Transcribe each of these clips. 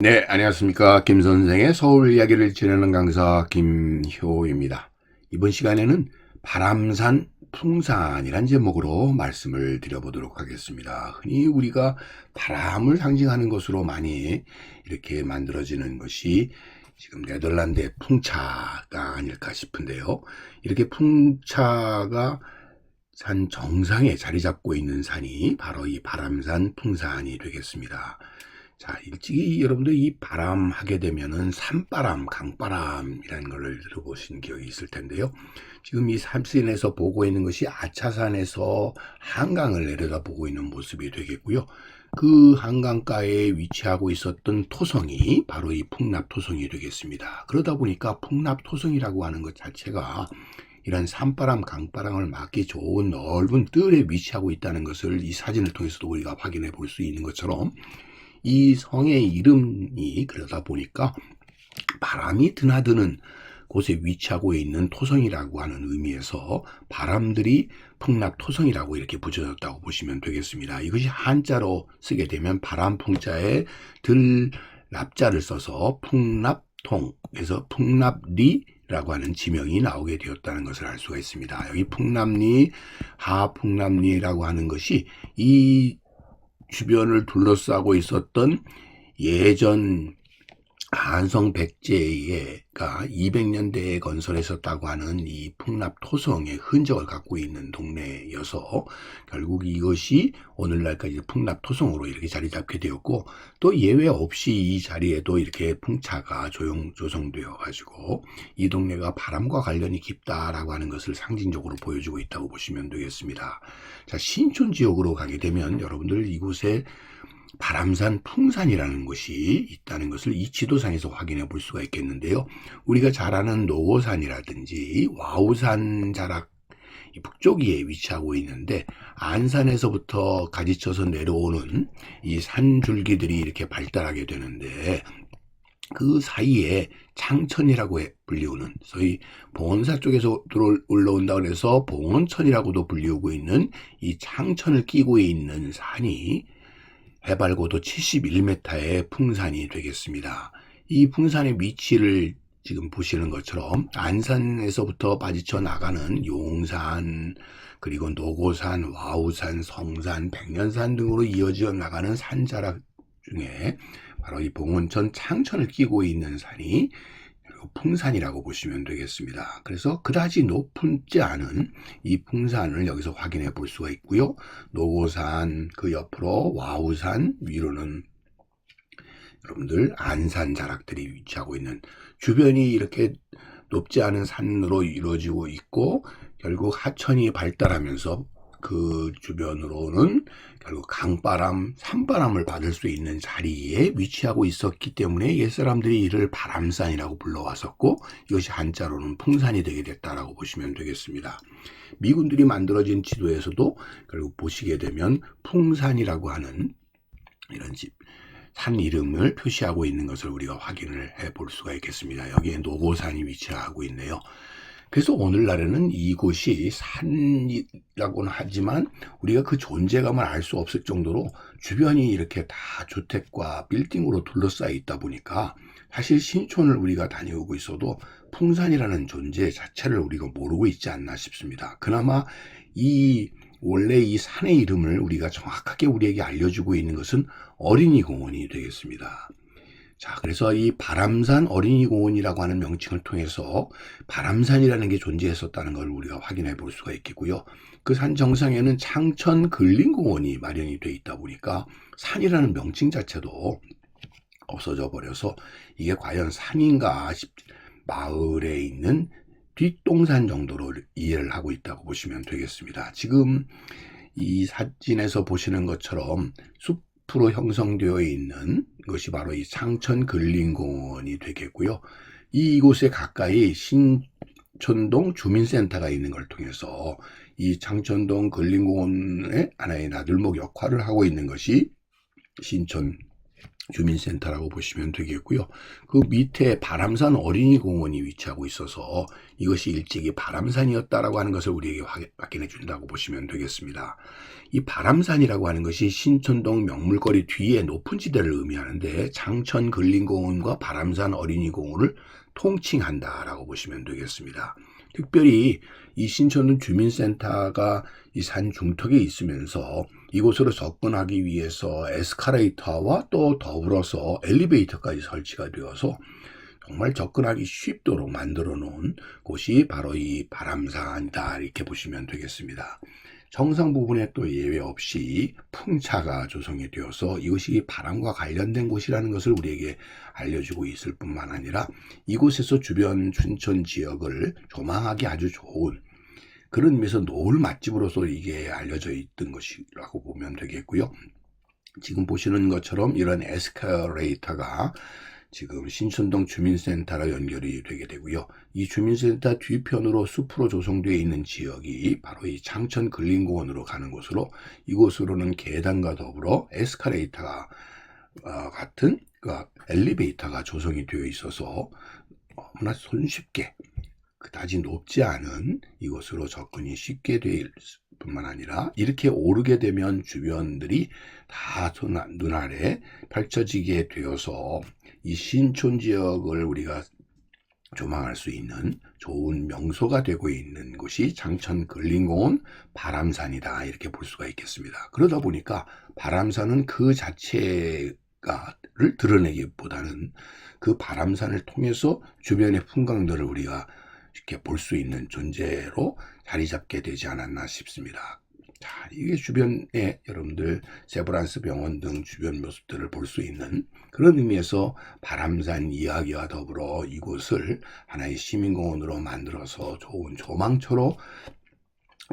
네, 안녕하십니까. 김 선생의 서울 이야기를 지내는 강사 김효입니다. 이번 시간에는 바람산 풍산이란 제목으로 말씀을 드려보도록 하겠습니다. 흔히 우리가 바람을 상징하는 것으로 많이 이렇게 만들어지는 것이 지금 네덜란드의 풍차가 아닐까 싶은데요. 이렇게 풍차가 산 정상에 자리 잡고 있는 산이 바로 이 바람산 풍산이 되겠습니다. 자, 일찍이 여러분들 이 바람 하게 되면은 산바람, 강바람이라는 걸 들어보신 기억이 있을 텐데요. 지금 이 산신에서 보고 있는 것이 아차산에서 한강을 내려다보고 있는 모습이 되겠고요. 그 한강가에 위치하고 있었던 토성이 바로 이 풍납토성이 되겠습니다. 그러다 보니까 풍납토성이라고 하는 것 자체가 이런 산바람, 강바람을 막기 좋은 넓은 뜰에 위치하고 있다는 것을 이 사진을 통해서도 우리가 확인해 볼 수 있는 것처럼 이 성의 이름이 그러다 보니까 바람이 드나드는 곳에 위치하고 있는 토성이라고 하는 의미에서 바람들이 풍납토성이라고 이렇게 붙여졌다고 보시면 되겠습니다. 이것이 한자로 쓰게 되면 바람풍자에 들납자를 써서 풍납통에서 풍납리라고 하는 지명이 나오게 되었다는 것을 알 수가 있습니다. 여기 풍납리, 하풍납리라고 하는 것이 이 주변을 둘러싸고 있었던 예전 한성 백제가 200년대에 건설했었다고 하는 이 풍납토성의 흔적을 갖고 있는 동네여서 결국 이것이 오늘날까지 풍납토성으로 이렇게 자리 잡게 되었고, 또 예외 없이 이 자리에도 이렇게 풍차가 조성되어 가지고 이 동네가 바람과 관련이 깊다라고 하는 것을 상징적으로 보여주고 있다고 보시면 되겠습니다. 자, 신촌 지역으로 가게 되면 여러분들 이곳에 바람산 풍산이라는 곳이 있다는 것을 이 지도상에서 확인해 볼 수가 있겠는데요. 우리가 잘 아는 노고산이라든지 와우산 자락 북쪽에 위치하고 있는데, 안산에서부터 가지쳐서 내려오는 이 산줄기들이 이렇게 발달하게 되는데, 그 사이에 창천이라고 불리우는, 소위 봉원사 쪽에서 올라온다고 해서 봉원천이라고도 불리우고 있는 이 창천을 끼고 있는 산이 해발 고도 71m의 풍산이 되겠습니다. 이 풍산의 위치를 지금 보시는 것처럼 안산에서부터 빠지쳐 나가는 용산, 그리고 노고산, 와우산, 성산, 백년산 등으로 이어져 나가는 산자락 중에 바로 이 봉원천 창천을 끼고 있는 산이 풍산이라고 보시면 되겠습니다. 그래서 그다지 높지 않은 이 풍산을 여기서 확인해 볼 수가 있고요. 노고산, 그 옆으로 와우산, 위로는 여러분들 안산 자락들이 위치하고 있는, 주변이 이렇게 높지 않은 산으로 이루어지고 있고, 결국 하천이 발달하면서 그 주변으로는 결국 강바람, 산바람을 받을 수 있는 자리에 위치하고 있었기 때문에 옛사람들이 이를 바람산이라고 불러왔었고, 이것이 한자로는 풍산이 되게 됐다라고 보시면 되겠습니다. 미군들이 만들어진 지도에서도 결국 보시게 되면 풍산이라고 하는 이런 산 이름을 표시하고 있는 것을 우리가 확인을 해 볼 수가 있겠습니다. 여기에 노고산이 위치하고 있네요. 그래서 오늘날에는 이곳이 산이라고는 하지만 우리가 그 존재감을 알 수 없을 정도로 주변이 이렇게 다 주택과 빌딩으로 둘러싸여 있다 보니까 사실 신촌을 우리가 다녀오고 있어도 풍산이라는 존재 자체를 우리가 모르고 있지 않나 싶습니다. 그나마 원래 이 산의 이름을 우리가 정확하게 우리에게 알려주고 있는 것은 어린이공원이 되겠습니다. 자, 그래서 이 바람산 어린이공원이라고 하는 명칭을 통해서 바람산이라는 게 존재했었다는 걸 우리가 확인해 볼 수가 있겠고요. 그 산 정상에는 창천 근린공원이 마련이 돼 있다 보니까 산이라는 명칭 자체도 없어져 버려서 이게 과연 산인가 마을에 있는 뒷동산 정도로 이해를 하고 있다고 보시면 되겠습니다. 지금 이 사진에서 보시는 것처럼 숲으로 형성되어 있는 것이 바로 이 창천 근린공원이 되겠고요. 이곳에 가까이 신촌동 주민센터가 있는 걸 통해서 이 창천동 근린공원의 하나의 나들목 역할을 하고 있는 것이 신촌 주민센터라고 보시면 되겠고요. 그 밑에 바람산 어린이공원이 위치하고 있어서 이것이 일찍이 바람산이었다라고 하는 것을 우리에게 확인해 준다고 보시면 되겠습니다. 이 바람산이라고 하는 것이 신촌동 명물거리 뒤에 높은 지대를 의미하는데 장천 근린공원과 바람산 어린이공원을 통칭한다라고 보시면 되겠습니다. 특별히 이 신촌동 주민센터가 이 산 중턱에 있으면서 이곳으로 접근하기 위해서 에스컬레이터와 또 더불어서 엘리베이터까지 설치가 되어서 정말 접근하기 쉽도록 만들어 놓은 곳이 바로 이 바람산이다, 이렇게 보시면 되겠습니다. 정상 부분에 또 예외 없이 풍차가 조성이 되어서 이것이 바람과 관련된 곳이라는 것을 우리에게 알려주고 있을 뿐만 아니라 이곳에서 주변 춘천 지역을 조망하기 아주 좋은 그런 의미에서 노을 맛집으로서 이게 알려져 있던 것이라고 보면 되겠고요. 지금 보시는 것처럼 이런 에스컬레이터가 지금 신촌동 주민센터로 연결이 되게 되고요. 이 주민센터 뒤편으로 숲으로 조성되어 있는 지역이 바로 이 장천 근린공원으로 가는 곳으로 이곳으로는 계단과 더불어 에스컬레이터가 같은 엘리베이터가 조성이 되어 있어서 너무나 손쉽게 그다지 높지 않은 이곳으로 접근이 쉽게 될 뿐만 아니라 이렇게 오르게 되면 주변들이 다 눈아래 펼쳐지게 되어서 이 신촌 지역을 우리가 조망할 수 있는 좋은 명소가 되고 있는 곳이 장천 근린공원 바람산이다, 이렇게 볼 수가 있겠습니다. 그러다 보니까 바람산은 그 자체를 드러내기보다는 그 바람산을 통해서 주변의 풍광들을 우리가 쉽게 볼 수 있는 존재로 자리 잡게 되지 않았나 싶습니다. 자, 이게 주변에 여러분들 세브란스 병원 등 주변 모습들을 볼 수 있는 그런 의미에서 바람산 이야기와 더불어 이곳을 하나의 시민공원으로 만들어서 좋은 조망처로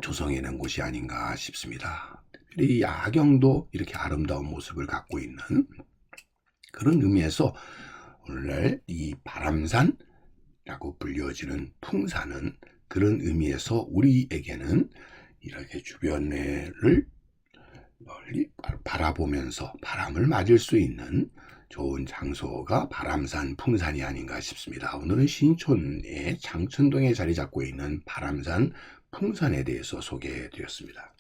조성해낸 곳이 아닌가 싶습니다. 이 야경도 이렇게 아름다운 모습을 갖고 있는 그런 의미에서 오늘날 이 바람산 라고 불려지는 풍산은 그런 의미에서 우리에게는 이렇게 주변을 멀리 바라보면서 바람을 맞을 수 있는 좋은 장소가 바람산 풍산이 아닌가 싶습니다. 오늘은 신촌의 장천동에 자리 잡고 있는 바람산 풍산에 대해서 소개해 드렸습니다.